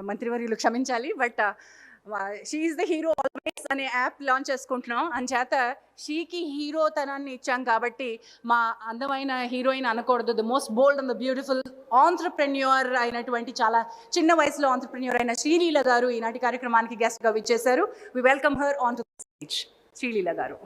మంత్రివర్యులు క్షమించాలి, but she is the hero always అనే యాప్ లాంచ్ చేసుకుంటున్నాం. అంచేత షీకి హీరోతనాన్ని ఇచ్చాం కాబట్టి మా అందమైన హీరోయిన్ అనకూడదు, the most bold and the beautiful entrepreneur అయినటువంటి చాలా చిన్న వయసులో ఆంట్రప్రెన్యూర్ అయిన శ్రీలీల గారు ఈనాటి కార్యక్రమానికి గెస్ట్గా విచ్చేశారు. We welcome her on to the stage. Sreeleela గారు.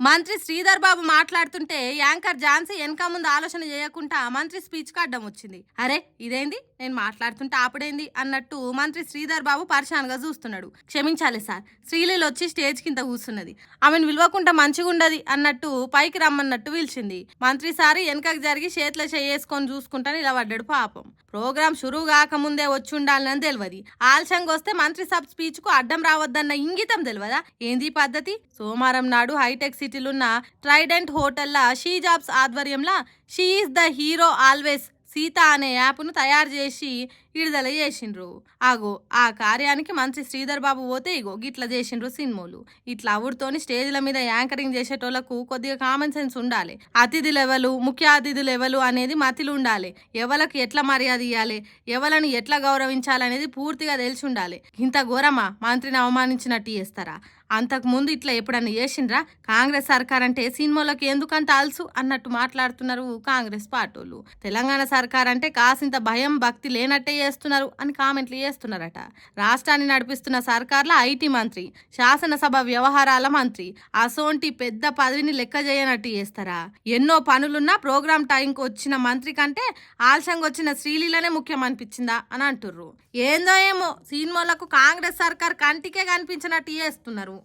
మంత్రి శ్రీధర్ బాబు మాట్లాడుతుంటే యాంకర్ ఝాన్సీ వెనక ముందు ఆలోచన చేయకుండా మంత్రి స్పీచ్ కి అడ్డం వచ్చింది. అరే ఇదేంది, నేను మాట్లాడుతుంటే ఆపడేంది అన్నట్టు మంత్రి శ్రీధర్ బాబు పరిశాన్గా చూస్తున్నాడు. క్షమించాలి సార్, శ్రీలీల వచ్చి స్టేజ్ కింద కూర్చున్నది, ఆమెను విలువకుంటా మంచిగా ఉండదు అన్నట్టు పైకి రమ్మన్నట్టు పిలిచింది. మంత్రి సారి వెనకకి జరిగి చేతిలో చేసుకొని చూసుకుంటా నిలబడ్డాడు. పాపం ప్రోగ్రాం షురూ కాకముందే వచ్చి ఉండాలని తెలియదు. ఆలస్యంగా వస్తే మంత్రి సబ్ స్పీచ్ కు అడ్డం రావద్దన్న ఇంగితం తెలియదా? ఏంది పద్ధతి? సోమవారం నాడు హైటెక్ సిటీలున్న ట్రైడెంట్ హోటల్లా షీ జాబ్స్ ఆధ్వర్యంలో she is the hero always Sita అనే యాప్ను తయారు చేసి విడుదల చేసిండ్రు. ఆగో ఆ కార్యానికి మంత్రి శ్రీధర్ బాబు పోతే ఇగో గిట్లా చేసిండ్రు సినిమాలు. ఇట్లా అవుడుతోని స్టేజ్ల మీద యాంకరింగ్ చేసేటోళ్లకు కొద్దిగా కామన్ సెన్స్ ఉండాలి. అతిథులు ఎవరు, ముఖ్య అతిథులు ఎవరు అనేది మతిలు ఉండాలి. ఎవరికి ఎట్లా మర్యాద ఇవ్వాలి, ఎవరిని ఎట్లా గౌరవించాలనేది పూర్తిగా తెలిసి ఉండాలి. ఇంత ఘోరమా మంత్రిని అవమానించినట్టు చేస్తారా? అంతకు ముందు ఇట్లా ఎప్పుడన్నా చేసిండ్రా? కాంగ్రెస్ సర్కార్ అంటే సినిమాలకు ఎందుకంత అల్సు అన్నట్టు మాట్లాడుతున్నారు కాంగ్రెస్ పార్టీలు. తెలంగాణ సర్కార్ అంటే కాసింత భయం భక్తి లేనట్టే చేస్తున్నారు అని కామెంట్లు చేస్తున్నారట. రాష్ట్రాన్ని నడిపిస్తున్న సర్కార్లో ఐటీ మంత్రి, శాసనసభ వ్యవహారాల మంత్రి అసోంటి పెద్ద పదవిని లెక్క చేయనట్టు చేస్తారా? ఎన్నో పనులున్నా ప్రోగ్రామ్ టైంకి వచ్చిన మంత్రి కంటే ఆలస్యంగా వచ్చిన శ్రీలీలనే ముఖ్యం అనిపించిందా అని అంటుర్రు. ఏందో ఏమో సినిమాలకు కాంగ్రెస్ సర్కార్ కంటికే కనిపించినట్టు చేస్తున్నారు.